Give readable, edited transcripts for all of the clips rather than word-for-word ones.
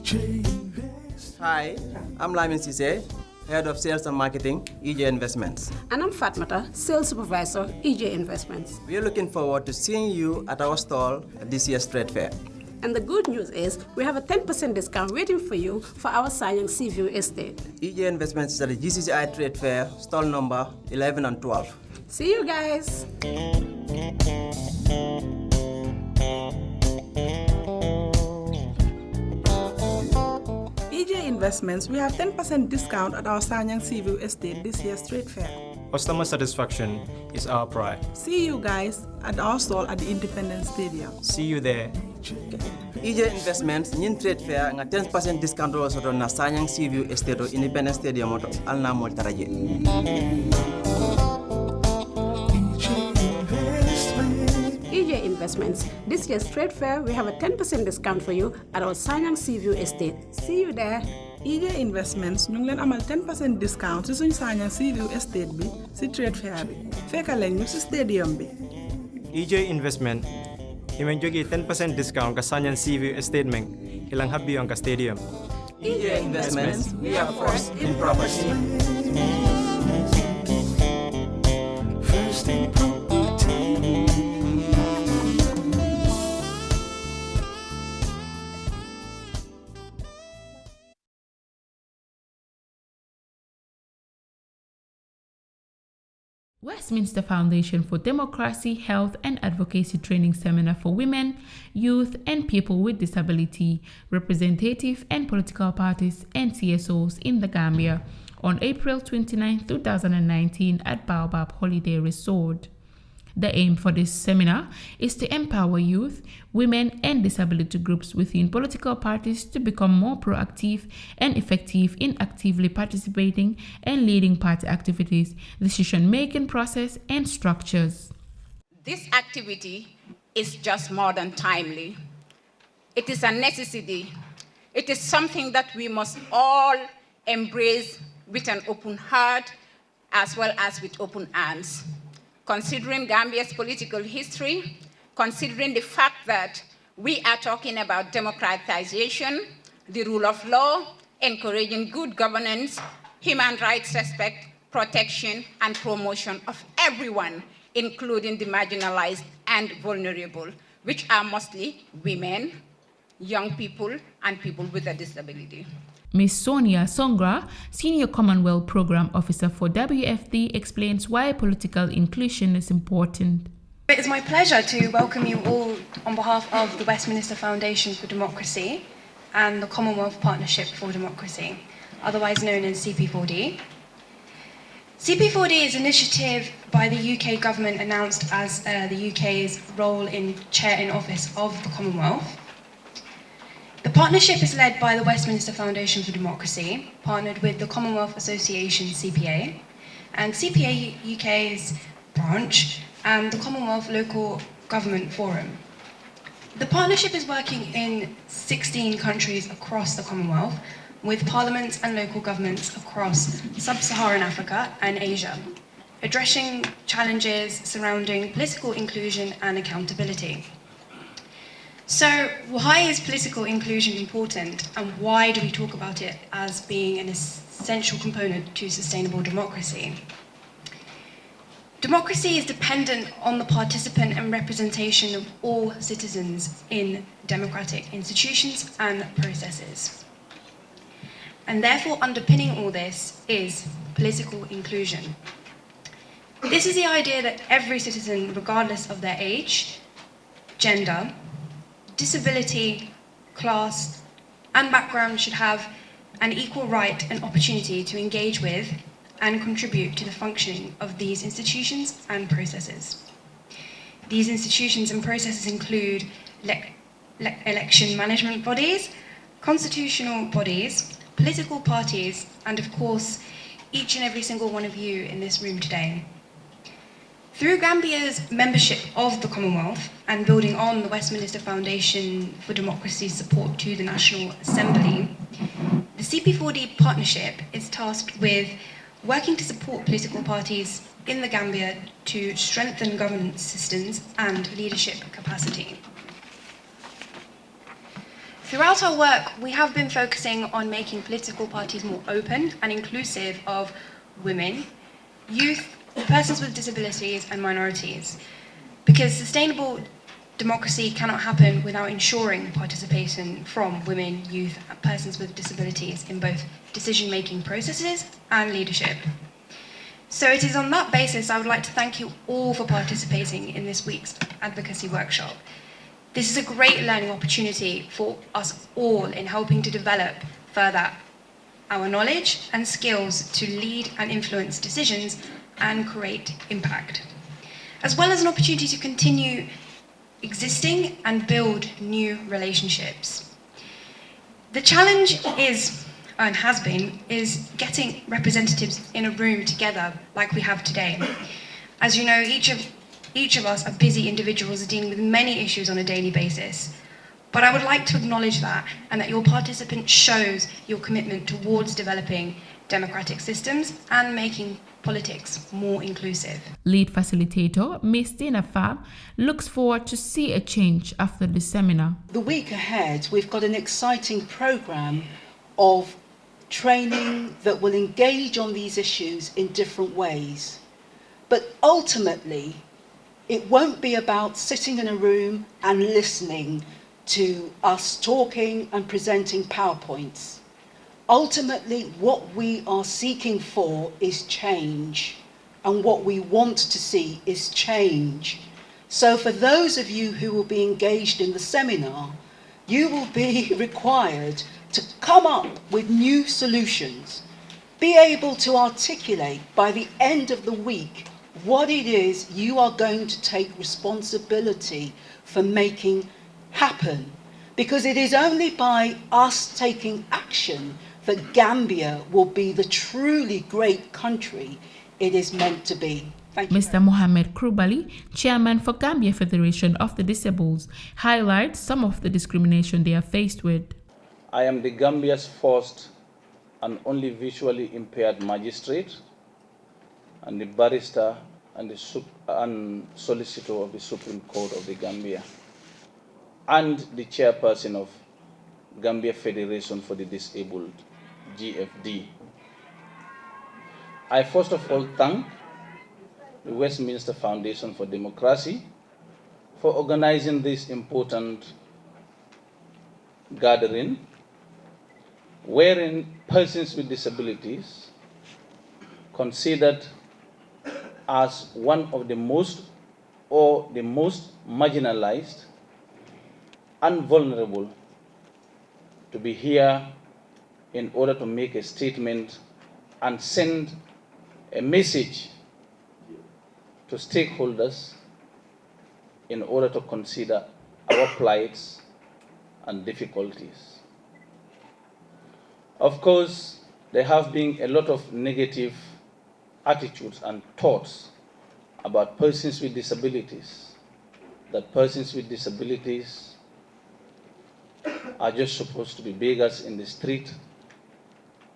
Hi, I'm Lamin Sise, Head of Sales and Marketing, EJ Investments. And I'm Fatmata, Sales Supervisor, EJ Investments. We are looking forward to seeing you at our stall at this year's trade fair. And the good news is we have a 10% discount waiting for you for our Sanyang Seaview estate. EJ Investments is at the GCCI Trade Fair, stall number 11 and 12. See you guys. EJ Investments, we have 10% discount at our Sanyang Seaview estate this year's trade fair. Customer satisfaction is our pride. See you guys at our stall at the Independence Stadium. See you there. EJ Investments, nyin trade fair, nga 10% discount also na Sanyang Seaview estate or Independence Stadium or alna mol taraje. EJ Investments. This year's trade fair, we have a 10% discount for you at our Sanyang Seaview estate. See you there. EJ Investments, ñu ngi leen amal 10% discount ci suñu Sanyang Seaview estate bi ci trade fair bi. Fekka leen ñu ci stadium bi. EJ Investment, himen jogi 10% discount ka Sanyang Seaview estate meng ilang habi ang ka stadium. EJ Investments, we are first in property. First in property. Westminster Foundation for Democracy, Health and Advocacy Training Seminar for Women, Youth and People with Disability, Representative and Political Parties and CSOs in the Gambia on April 29, 2019 at Baobab Holiday Resort. The aim for this seminar is to empower youth, women, and disability groups within political parties to become more proactive and effective in actively participating and leading party activities, decision-making process, and structures. This activity is just more than timely. It is a necessity. It is something that we must all embrace with an open heart as well as with open arms. Considering Gambia's political history, considering the fact that we are talking about democratization, the rule of law, encouraging good governance, human rights respect, protection, and promotion of everyone, including the marginalized and vulnerable, which are mostly women, young people, and people with a disability. Ms. Sonia Songra, Senior Commonwealth Program Officer for WFD, explains why political inclusion is important. It is my pleasure to welcome you all on behalf of the Westminster Foundation for Democracy and the Commonwealth Partnership for Democracy, otherwise known as CP4D. CP4D is an initiative by the UK government announced as the UK's role in chair in office of the Commonwealth. The partnership is led by the Westminster Foundation for Democracy, partnered with the Commonwealth Association CPA, and CPA UK's branch, and the Commonwealth Local Government Forum. The partnership is working in 16 countries across the Commonwealth, with parliaments and local governments across sub-Saharan Africa and Asia, addressing challenges surrounding political inclusion and accountability. So, why is political inclusion important, and why do we talk about it as being an essential component to sustainable democracy? Democracy is dependent on the participant and representation of all citizens in democratic institutions and processes. And therefore, underpinning all this is political inclusion. This is the idea that every citizen, regardless of their age, gender, disability, class, and background, should have an equal right and opportunity to engage with and contribute to the functioning of these institutions and processes. These institutions and processes include election management bodies, constitutional bodies, political parties, and of course, each and every single one of you in this room today. Through Gambia's membership of the Commonwealth and building on the Westminster Foundation for Democracy's support to the National Assembly, the CP4D partnership is tasked with working to support political parties in the Gambia to strengthen governance systems and leadership capacity. Throughout our work, we have been focusing on making political parties more open and inclusive of women, youth, persons with disabilities, and minorities, because sustainable democracy cannot happen without ensuring participation from women, youth, and persons with disabilities in both decision-making processes and leadership. So it is on that basis I would like to thank you all for participating in this week's advocacy workshop. This is a great learning opportunity for us all in helping to develop further our knowledge and skills to lead and influence decisions and create impact, as well as an opportunity to continue existing and build new relationships. The challenge is, and has been, is getting representatives in a room together like we have today. As you know, each of us are busy individuals dealing with many issues on a daily basis. But I would like to acknowledge that, and that your participant shows your commitment towards developing democratic systems and making politics more inclusive. Lead facilitator, Ms. Dina Fab, looks forward to see a change after the seminar. The week ahead, we've got an exciting programme of training that will engage on these issues in different ways. But ultimately, it won't be about sitting in a room and listening to us talking and presenting PowerPoints. Ultimately, what we are seeking for is change, and what we want to see is change. So for those of you who will be engaged in the seminar, you will be required to come up with new solutions, be able to articulate by the end of the week what it is you are going to take responsibility for making happen. Because it is only by us taking action that Gambia will be the truly great country it is meant to be. Thank you. Mr. Mohamed Krubali, Chairman for Gambia Federation of the Disabled, highlights some of the discrimination they are faced with. I am the Gambia's first and only visually impaired magistrate and the barrister and the solicitor of the Supreme Court of the Gambia, and the chairperson of Gambia Federation for the Disabled, GFD. I first of all thank the Westminster Foundation for Democracy for organizing this important gathering wherein persons with disabilities considered as one of the most marginalized and vulnerable to be here in order to make a statement and send a message to stakeholders in order to consider our plights and difficulties. Of course, there have been a lot of negative attitudes and thoughts about persons with disabilities, that persons with disabilities are just supposed to be beggars in the street.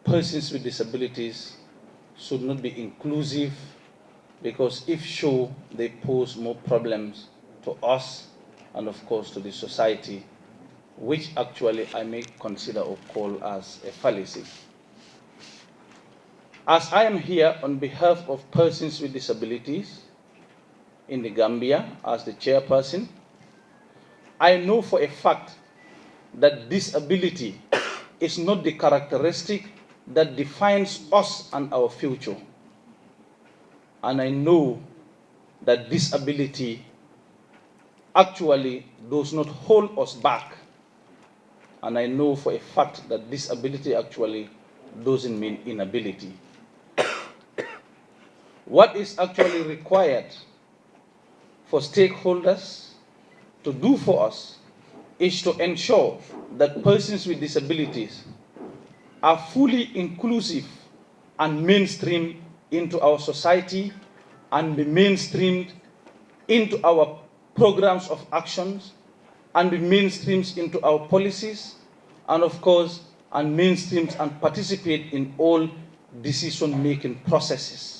Persons with disabilities should not be inclusive because if so, they pose more problems to us and of course to the society, which actually I may consider or call as a fallacy. As I am here on behalf of persons with disabilities in the Gambia as the chairperson, I know for a fact that disability is not the characteristic that defines us and our future. And I know that disability actually does not hold us back. And I know for a fact that disability actually doesn't mean inability. What is actually required for stakeholders to do for us is to ensure that persons with disabilities are fully inclusive and mainstreamed into our society and be mainstreamed into our programs of actions and be mainstreamed into our policies and of course and mainstreamed and participate in all decision-making processes.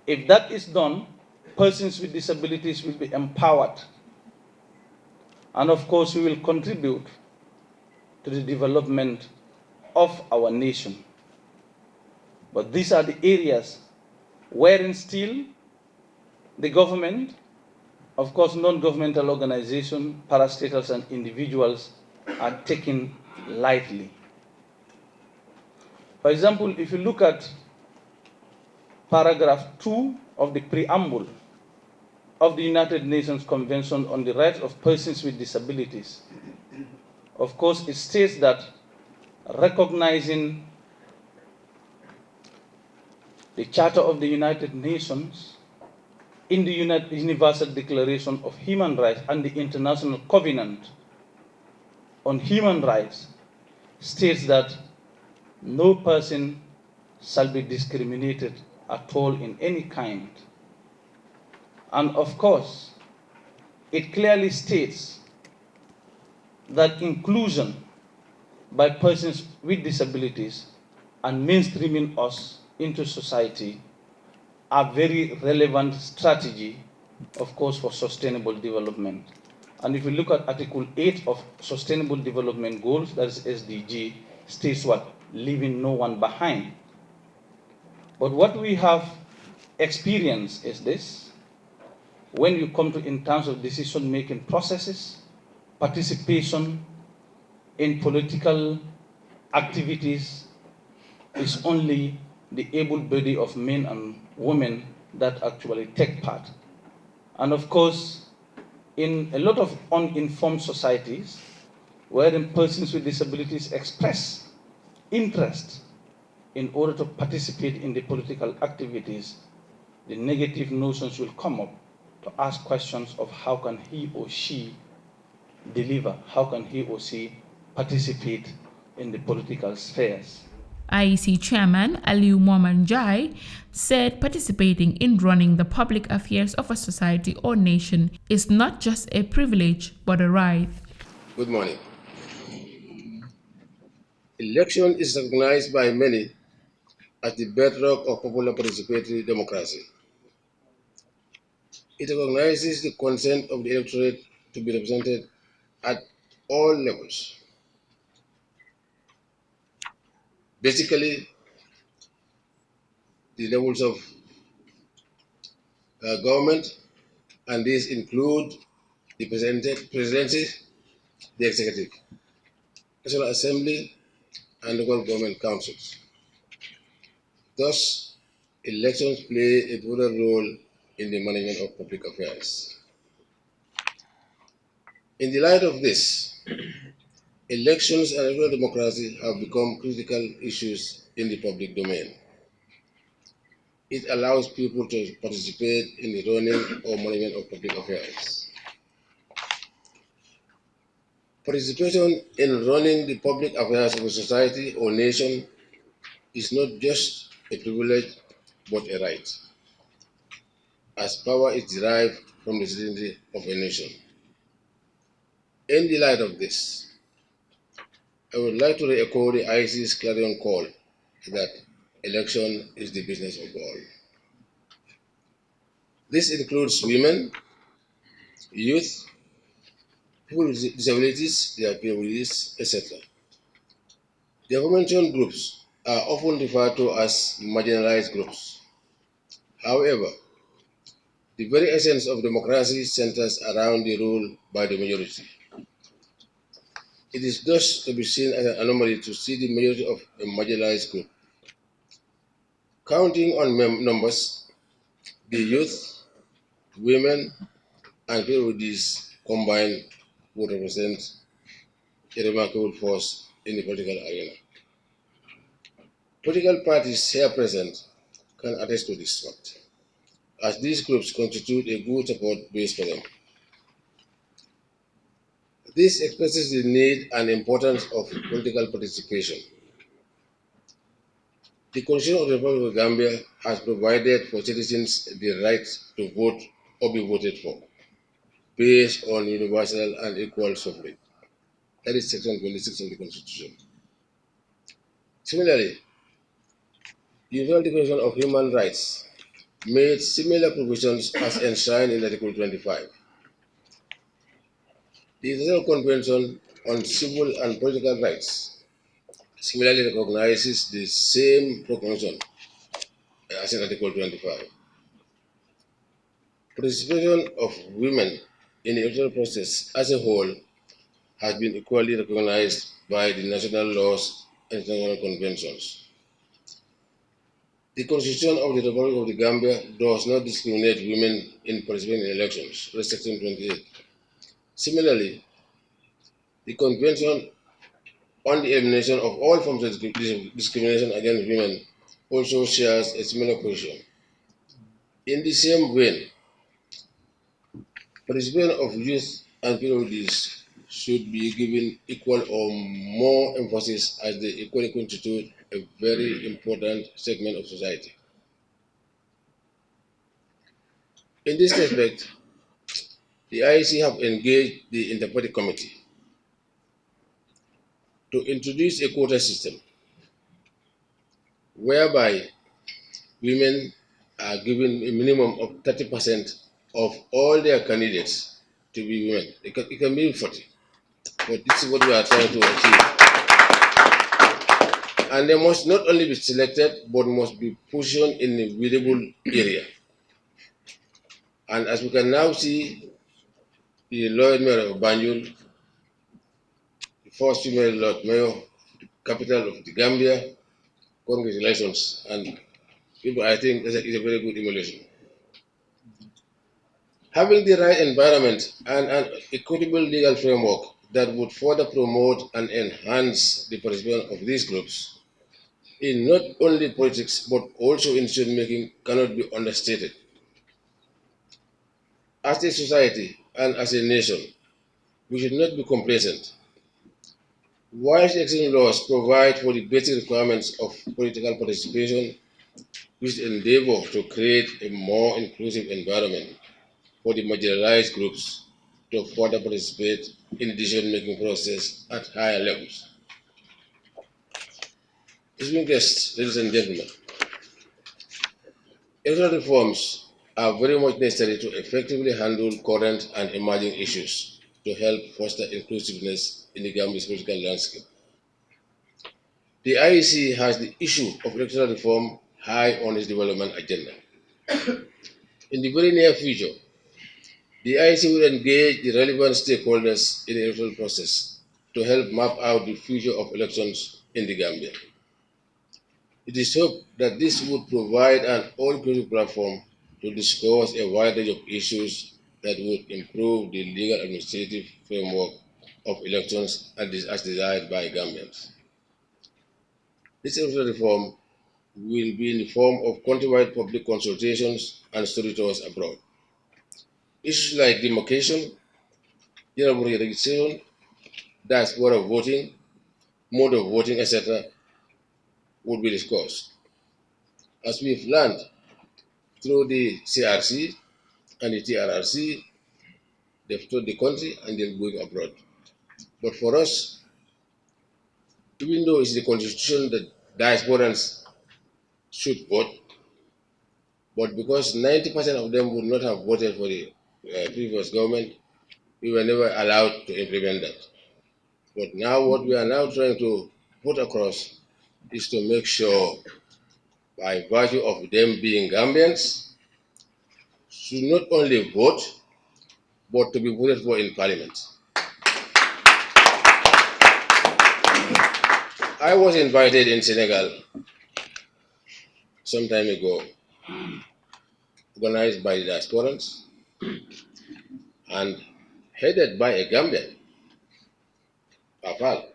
If that is done, persons with disabilities will be empowered And of course, we will contribute to the development of our nation. But these are the areas wherein still the government, of course, non-governmental organizations, parastatals, and individuals are taken lightly. For example, if you look at paragraph 2 of the preamble of the United Nations Convention on the Rights of Persons with Disabilities, of course, it states that recognizing the Charter of the United Nations in the Universal Declaration of Human Rights and the International Covenant on Human Rights states that no person shall be discriminated at all in any kind. And of course, it clearly states that inclusion by persons with disabilities and mainstreaming us into society are very relevant strategy, of course, for sustainable development. And if you look at Article 8 of Sustainable Development Goals, that is SDG, states what? Leaving no one behind. But what we have experienced is this: when you come to in terms of decision-making processes, participation in political activities is only the able body of men and women that actually take part. And of course, in a lot of uninformed societies, wherein persons with disabilities express interest in order to participate in the political activities, the negative notions will come up to ask questions of how can he or she deliver, how can he or she participate in the political spheres. IEC Chairman Aliu Momanjai said participating in running the public affairs of a society or nation is not just a privilege but a right. Good morning. Election is recognized by many as the bedrock of popular participatory democracy. It recognizes the consent of the electorate to be represented at all levels. Basically, the levels of government, and these include the presidency, the executive, National Assembly, and local government councils. Thus, elections play a pivotal role in the management of public affairs. In the light of this, elections and electoral democracy have become critical issues in the public domain. It allows people to participate in the running or management of public affairs. Participation in running the public affairs of a society or nation is not just a privilege, but a right, as power is derived from the citizenry of a nation. In the light of this, I would like to re-echo the IEC's clarion call that election is the business of all. This includes women, youth, people with disabilities, their PWDs, etc. The aforementioned groups are often referred to as marginalized groups. However, the very essence of democracy centers around the rule by the majority. It is thus to be seen as an anomaly to see the majority of a marginalized group. Counting on numbers, the youth, women, and people with these combined would represent a remarkable force in the political arena. Political parties here present can attest to this fact, as these groups constitute a good support base for them. This expresses the need and importance of political participation. The Constitution of the Republic of Gambia has provided for citizens the right to vote or be voted for, based on universal and equal suffrage. That is Section 26 of the Constitution. Similarly, the Universal Declaration of Human Rights made similar provisions as enshrined in Article 25. The International Convention on Civil and Political Rights similarly recognizes the same proclamation as in Article 25. Participation of women in the electoral process as a whole has been equally recognized by the national laws and international conventions. The Constitution of the Republic of the Gambia does not discriminate women in participating in elections, Section 28. Similarly, the Convention on the Elimination of All Forms of Discrimination against Women also shares a similar position. In the same vein, participation of youth and PWDs should be given equal or more emphasis as they equally constitute a very important segment of society. In this respect, the IEC have engaged the Interparty Committee to introduce a quota system whereby women are given a minimum of 30% of all their candidates to be women. It can be 40, but this is what we are trying to achieve. And they must not only be selected, but must be positioned in a visible area. And as we can now see, the Lord Mayor of Banjul, the first female Lord Mayor, the capital of the Gambia, congratulations. And people, I think it's a very good emulation. Having the right environment and an equitable legal framework that would further promote and enhance the participation of these groups in not only politics but also in decision making cannot be understated. As a society and as a nation, we should not be complacent. While the existing laws provide for the basic requirements of political participation, we should endeavor to create a more inclusive environment for the marginalized groups to further participate in the decision-making process at higher levels. Distinguished guests, ladies and gentlemen, electoral reforms are very much necessary to effectively handle current and emerging issues to help foster inclusiveness in the Gambia's political landscape. The IEC has the issue of electoral reform high on its development agenda. In the very near future, the IEC will engage the relevant stakeholders in the electoral process to help map out the future of elections in the Gambia. It is hoped that this would provide an all-inclusive platform to discuss a wide range of issues that would improve the legal administrative framework of elections as desired by Gambians. This electoral reform will be in the form of countrywide public consultations and study tours abroad. Issues like demarcation, general registration, diaspora voting, mode of voting, etc., would be discussed. As we've learned through the CRC and the TRRC, they've told the country and they're going abroad. But for us, even though it's the constitution that diasporans should vote, but because 90% of them would not have voted for the previous government, we were never allowed to implement that. But now what we are now trying to put across is to make sure, by virtue of them being Gambians, should not only vote, but to be voted for in parliament. I was invited in Senegal some time ago, organized by the diasporans and headed by a Gambian, Afal.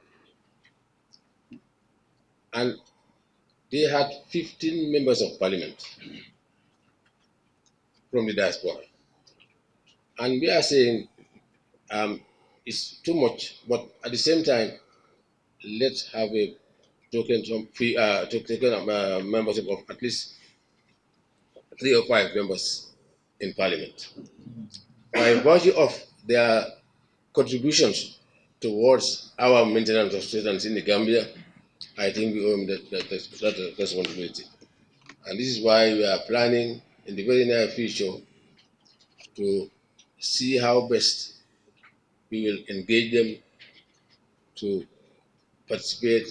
And they had 15 members of parliament from the diaspora. And we are saying it's too much, but at the same time, let's have a token membership of at least 3 or 5 members in parliament. By virtue of their contributions towards our maintenance of students in the Gambia, I think we owe them that responsibility. And this is why we are planning in the very near future to see how best we will engage them to participate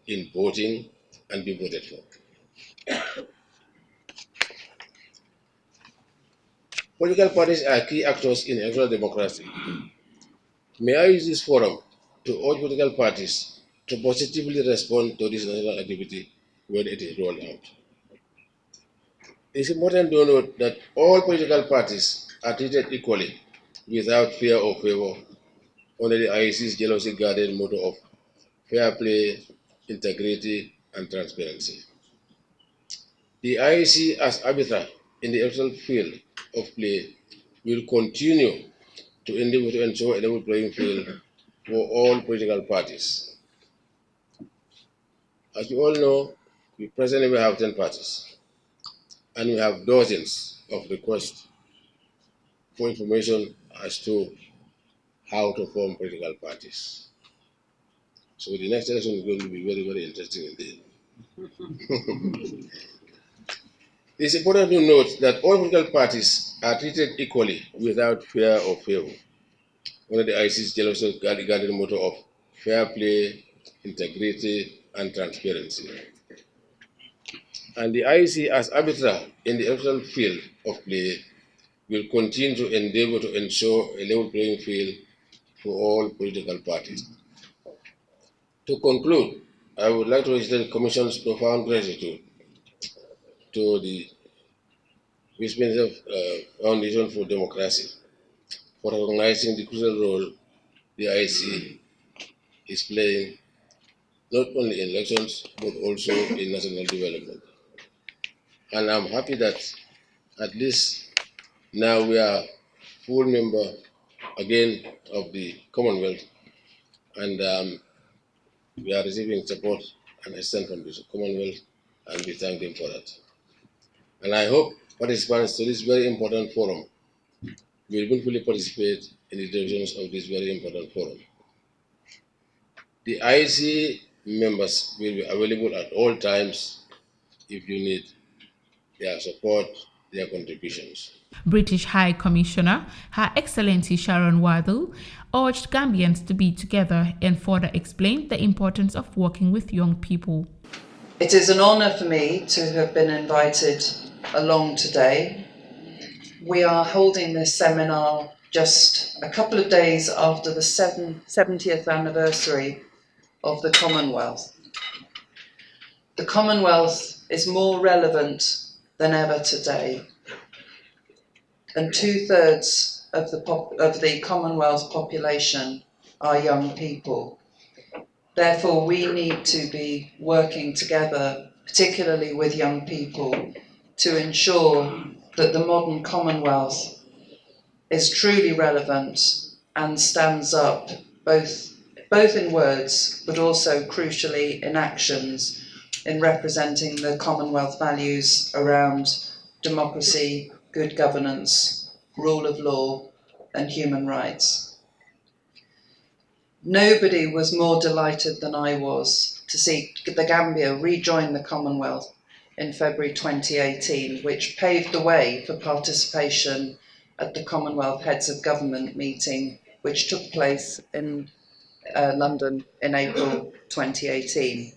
in voting and be voted for. Political parties are key actors in electoral democracy. May I use this forum to urge political parties to positively respond to this national activity when it is rolled out. It's important to note that all political parties are treated equally without fear or favor under the IEC's jealousy guarded motto of fair play, integrity, and transparency. The IEC, as arbiter in the electoral field of play, will continue to endeavor to ensure a level playing field for all political parties. As you all know, we presently have 10 parties, and we have dozens of requests for information as to how to form political parties. So the next election is going to be very, very interesting indeed. It's important to note that all political parties are treated equally without fear or favor under the IC's jealousy guarded motto of fair play, integrity, and transparency. And the IEC, as arbiter in the electoral field of play, will continue to endeavor to ensure a level playing field for all political parties. To conclude, I would like to extend the Commission's profound gratitude to the Westminster Foundation for Democracy for recognizing the crucial role the IEC is playing not only in elections but also in national development. And I'm happy that at least now we are full member again of the Commonwealth, and we are receiving support and assistance from the Commonwealth, and we thank them for that. And I hope participants to this very important forum will willfully participate in the decisions of this very important forum. The IEC members will be available at all times if you need their support, their contributions. British High Commissioner, Her Excellency Sharon Waddell, urged Gambians to be together and further explained the importance of working with young people. It is an honour for me to have been invited along today. We are holding this seminar just a couple of days after the 70th anniversary of the Commonwealth. The Commonwealth is more relevant than ever today, and 2/3 of the Commonwealth population are young people. Therefore, we need to be working together, particularly with young people, to ensure that the modern Commonwealth is truly relevant and stands up both in words but also crucially in actions in representing the Commonwealth values around democracy, good governance, rule of law, and human rights. Nobody was more delighted than I was to see the Gambia rejoin the Commonwealth in February 2018, which paved the way for participation at the Commonwealth Heads of Government meeting, which took place in London in April 2018.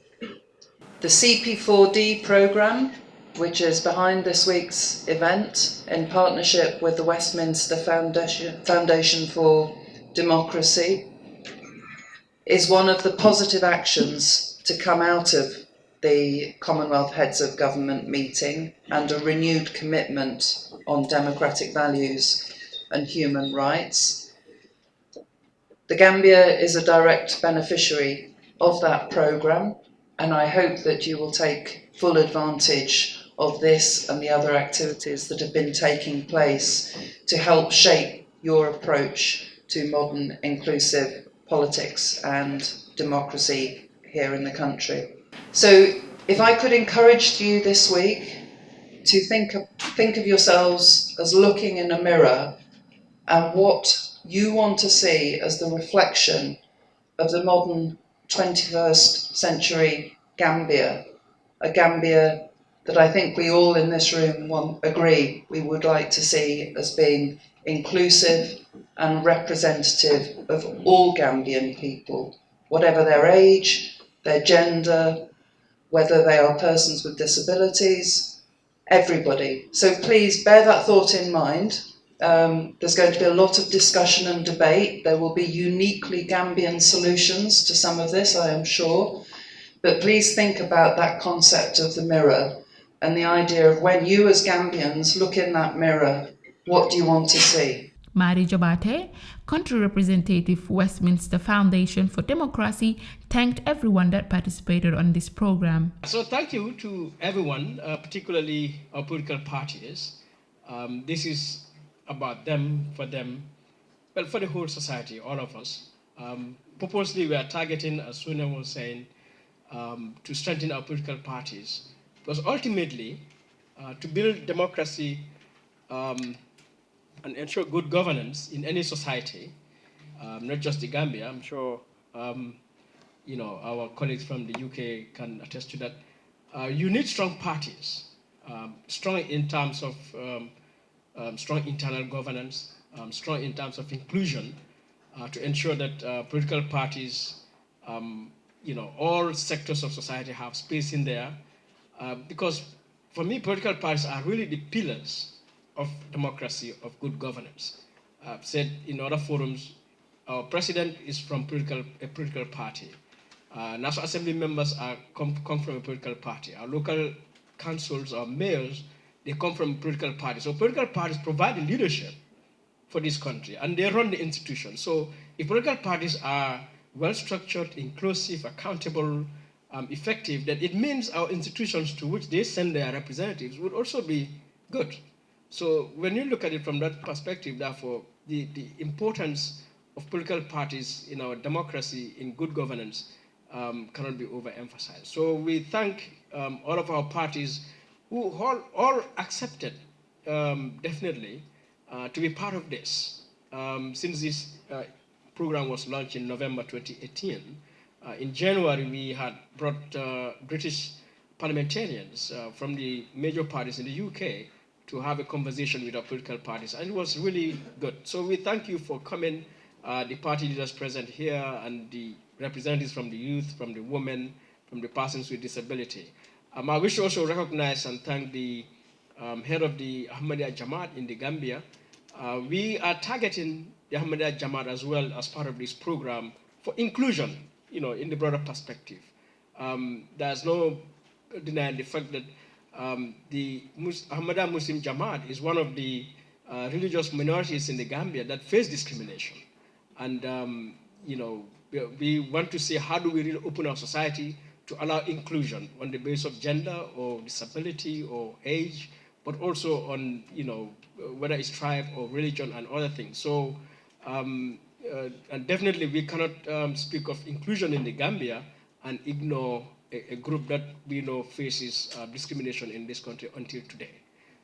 The CP4D programme, which is behind this week's event, in partnership with the Westminster Foundation for Democracy, is one of the positive actions to come out of the Commonwealth Heads of Government meeting and a renewed commitment on democratic values and human rights. The Gambia is a direct beneficiary of that programme, and I hope that you will take full advantage of this and the other activities that have been taking place to help shape your approach to modern inclusive politics and democracy here in the country. So if I could encourage you this week to think of yourselves as looking in a mirror and what you want to see as the reflection of the modern 21st century Gambia, a Gambia that I think we all in this room agree we would like to see as being inclusive and representative of all Gambian people, whatever their age, their gender, whether they are persons with disabilities, everybody. So please bear that thought in mind. There's going to be a lot of discussion and debate. There will be uniquely Gambian solutions to some of this, I am sure. But please think about that concept of the mirror and the idea of when you as Gambians look in that mirror, what do you want to see? Mari Jabate, country representative, Westminster Foundation for Democracy, thanked everyone that participated on this program. So thank you to everyone, particularly our political parties. This is about them, for them, well, for the whole society, all of us. Purposely, we are targeting, as Suna was saying, to strengthen our political parties. Because ultimately, to build democracy and ensure good governance in any society, not just the Gambia, I'm sure our colleagues from the UK can attest to that. You need strong parties, strong in terms of strong internal governance, strong in terms of inclusion, to ensure that political parties, all sectors of society have space in there. Because for me, political parties are really the pillars of democracy, of good governance. I've said in other forums, our president is from a political party. National Assembly members come from a political party. Our local councils or mayors, they come from a political party. So political parties provide the leadership for this country, and they run the institutions. So if political parties are well-structured, inclusive, accountable, effective, then it means our institutions to which they send their representatives would also be good. So when you look at it from that perspective, therefore, the importance of political parties in our democracy, in good governance, cannot be overemphasized. So we thank all of our parties who all accepted, definitely, to be part of this. Since this program was launched in November 2018, in January we had brought British parliamentarians from the major parties in the UK to have a conversation with our political parties, and it was really good. So we thank you for coming, the party leaders present here, and the representatives from the youth, from the women, from the persons with disability. I wish to also recognize and thank the head of the Ahmadiyya Jamaat in the Gambia. We are targeting the Ahmadiyya Jamaat as well as part of this program for inclusion, in the broader perspective. There's no denying the fact that the Ahmadiyya Muslim Jamaat is one of the religious minorities in the Gambia that face discrimination. And, we want to see how do we really open our society to allow inclusion on the basis of gender or disability or age, but also on, whether it's tribe or religion and other things. So, and definitely we cannot speak of inclusion in the Gambia and ignore a group that we know faces discrimination in this country until today.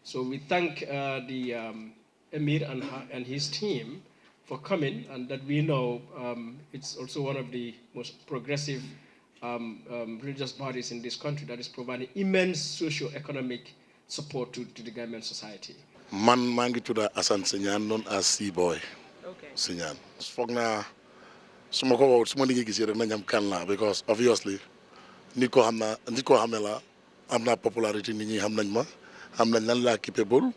So we thank the Emir and his team for coming, and that we know it's also one of the most progressive religious bodies in this country that is providing immense socio-economic support to the Gambian society. Man mangi tuda Asan Sinyan known as C-Boy. Okay. Sinyan. Fogna sumako suma nigi gisere na ñam kan la, because obviously nit ko xamela amna popularity nit ñi xam nañ ma, xam nañ lan la capable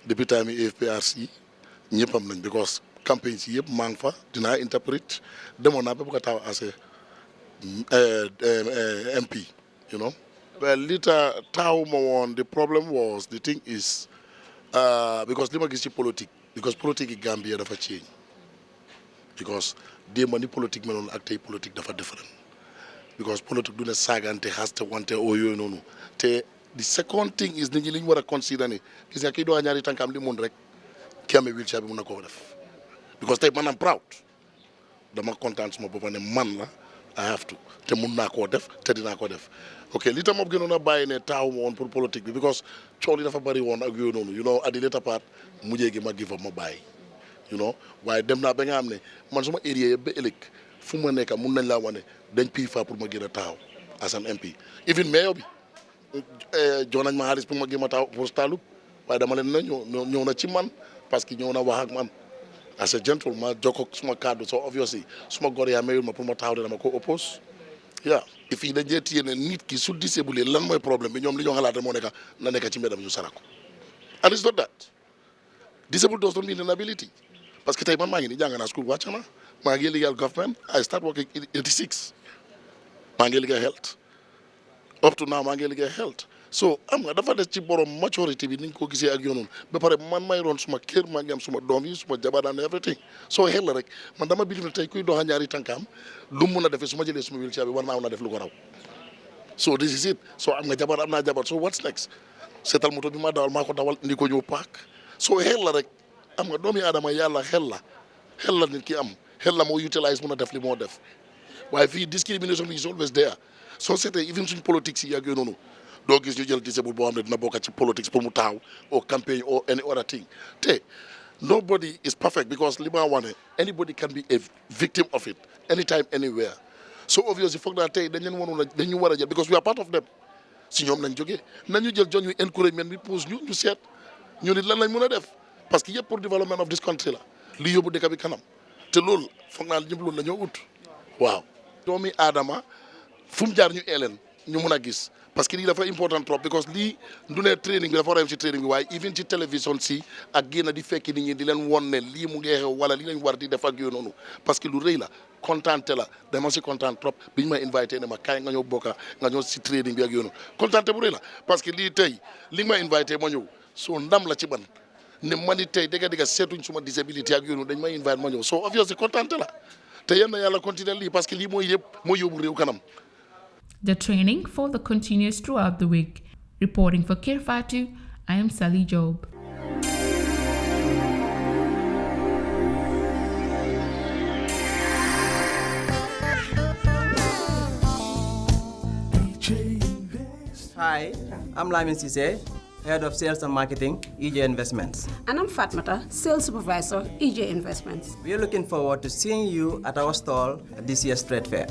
depuis time AFPRC ñepp am nañ, because campaign ci yépp mang fa dina interpret demoon na ba ko taw as MP, Well, later, the problem was, the thing is, because lima gisi politique, because politique in Gambia dafa change. Because the money politique menon acte politique dafa different. Because politique do na sagante has to want oyo no. The second thing is nini liñ wara consider ni gis nga ki do ñaari tankam li mon rek ki amé wheelchair bi mëna ko def. Because tay man I'm proud. Dama content suma bopa ne man la I have to. Te mun na ko def, te dina ko def. Okay, li tam gënon na bayé né taw mo won pour politique bi, because cioli dafa bari won ak yoy nonu, at the later part mujé gi ma give up ma bay. Waye dem na ba nga am né man suma area yeb be elek fu ma nekk mun nañ la wone dañ pi fa pour ma gëna taw as an MP. Even mayor bi jonañ ma halis pour ma gëma taw pour stalu, waye dama len na ñëw na ci man parce que ñëw na wax ak man as a gentleman jokk suma kàddu so obviously suma góor yaa mayul ma pour ma taxaw dama ko oppose yeah fii dañ dee téye ne nit ki su disable lan mooy problème bi ñoom li ñoo xalaat moo nekk na nekk ci mbedam ñu sarako and it's not that disabled does not mean inability parce que tey man maa ngi ni jàng naa school wàcc na maa ngi liggéeyal government I start working in 86 maa ngi liggéey health up to now maa ngi liggéey health so am nga dafa des ci borom maturité bi ni ñu ko gisee ak yonoon ba pare man may roon suma kër maa ngi am suma doom yi suma jabar and everything so xel la rek man dama believe ne tey kuy doxa ñaari tànkaam lu mun a defee su ma jëlee suma wheelchair bi war naa def lu ko raw so this is it so am nga jabar am naa jabar so what's next seetal moto bi ma dawal maa ko dawal indi ko ñëw paak so xel la rek am nga doomi aadama yàlla xel la nit ki am xel la moo utilise mun a def li moo def waaye fii discrimination is always there soo seetee even suñ politique si yàgg yooyu noonu doo gis ñu jël disabled boo xam ne dina bokk ci politics pour mu taxaw or campaign or any other thing te nobody is perfect because li ma wane anybody can be a victim of it anytime anywhere so obviously foog naa tey dañu war a jël because we are part of them si ñoom nañ jógee nañu jël joñ ñu encouragement bi pousse ñu seet ñu nit lan lañ mën a def parce que yëpp pour development of this country la li yóbbu dëkk bi kanam te loolu foog naa ñëpp loolu la ñoo ut waaw doomi aadama fu mu jaar ñu eeleen ñu mun a gis parce que lii dafa important trop because lii du ne training bi dafa war a yem ci training bi waaye even ci télévision si ak génn di fekki nit ñi di leen won ne lii mu ngi xew wala lii lañ war di def ak yooyu noonu parce que lu rëy la kontaante la dama si kontaan trop bi ñu ma invité ne ma kaay nga ñëw bokka nga ñëw si training bi ak yooyu noonu kontaante bu rëy la parce que lii tey li nga ma invité ma ñëw soo ndam la ci man ne man it tey dëgg seetuñ suma disabilité ak yooyu noonu dañ ma invité ma ñëw soo obviously kontaante la te yéen na yàlla continuer lii parce que lii mooy yóbbu réew kanam. The training further continues throughout the week. Reporting for Kerr, Fatou, I am Sally Job. Hi, I'm Lamin Sise, Head of Sales and Marketing, EJ Investments. And I'm Fatmata, Sales Supervisor, EJ Investments. We are looking forward to seeing you at our stall at this year's trade fair.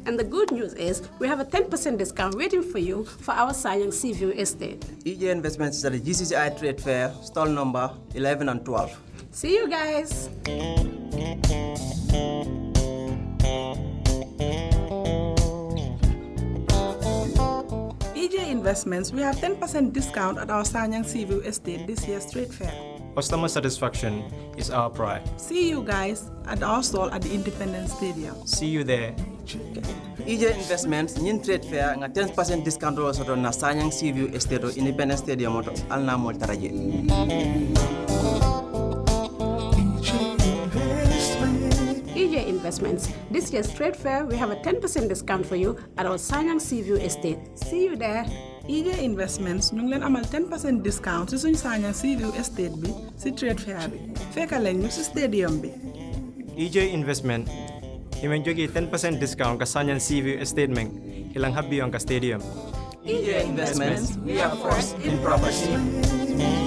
And the good news is we have a 10% discount waiting for you for our Sanyang Seaview estate. EJ Investments is at the GCCI Trade Fair, stall number 11 and 12. See you guys. EJ Investments, we have 10% discount at our Sanyang Seaview estate this year's trade fair. Customer satisfaction is our pride. See you guys at our stall at the Independence Stadium. See you there. EJ Investments ñin trade fair nga 10% discount ro soto na Sanyang Seaview Estate Independence Stadium moto alna mol taraje. EJ Investments. This year's trade fair, we have a 10% discount for you at our Sanyang Seaview Estate. See you there. EJ Investments ñu ngi leen amal 10% discount ci suñu Sanyang Seaview Estate bi ci trade fair bi. Fekka leen ñu ci stadium bi. EJ Investment imen jogi 10% discount ka Sanyang Seaview Estate meng ilang habi ang ka stadium. EJ Investments, we are first in property.